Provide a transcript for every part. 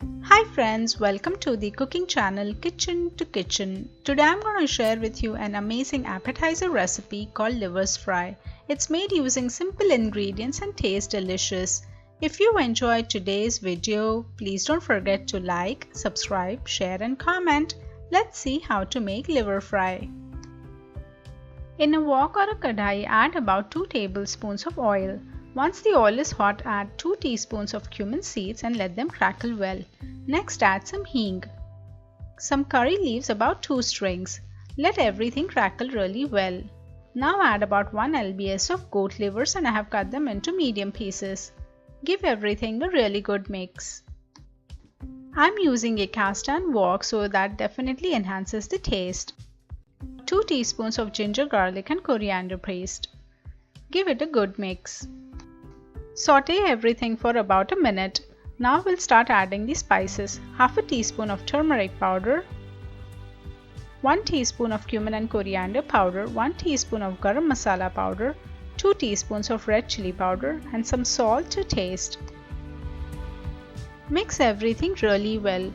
Hi friends, welcome to the cooking channel Kitchen to Kitchen. Today I'm going to share with you an amazing appetizer recipe called liver's fry. It's made using simple ingredients and tastes delicious. If you enjoyed today's video, please don't forget to like, subscribe, share and comment. Let's see how to make liver fry. In a wok or a kadai, add about 2 tablespoons of oil. Once the oil is hot, add 2 teaspoons of cumin seeds and let them crackle well. Next add some hing. Some curry leaves, about 2 strings. Let everything crackle really well. Now add about 1 lbs of goat livers and I have cut them into medium pieces. Give everything a really good mix. I'm using a cast iron wok, so that definitely enhances the taste. 2 teaspoons of ginger, garlic and coriander paste. Give it a good mix. Saute everything for about a minute. Now we'll start adding the spices. Half a teaspoon of turmeric powder, 1 teaspoon of cumin and coriander powder, 1 teaspoon of garam masala powder, 2 teaspoons of red chili powder and some salt to taste. Mix everything really well.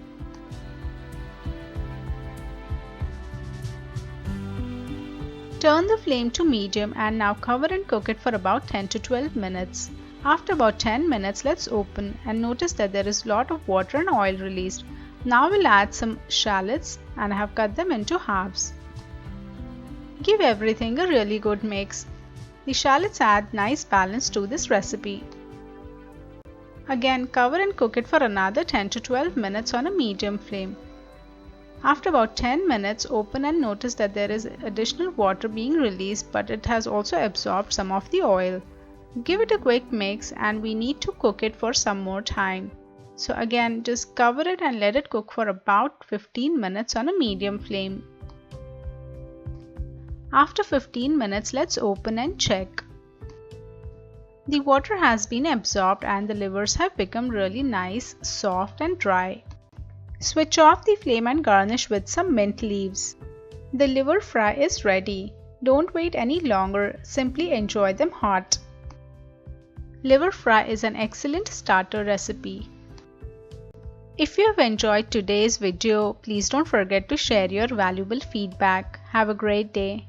Turn the flame to medium and now cover and cook it for about 10 to 12 minutes. After about 10 minutes, let's open and notice that there is a lot of water and oil released. Now we'll add some shallots and I have cut them into halves. Give everything a really good mix. The shallots add nice balance to this recipe. Again, cover and cook it for another 10 to 12 minutes on a medium flame. After about 10 minutes, open and notice that there is additional water being released, but it has also absorbed some of the oil. Give it a quick mix and we need to cook it for some more time. So again, just cover it and let it cook for about 15 minutes on a medium flame. After 15 minutes, let's open and check. The water has been absorbed and the livers have become really nice, soft and dry. Switch off the flame and garnish with some mint leaves. The liver fry is ready. Don't wait any longer, simply enjoy them hot. Liver fry is an excellent starter recipe. If you have enjoyed today's video, please don't forget to share your valuable feedback. Have a great day.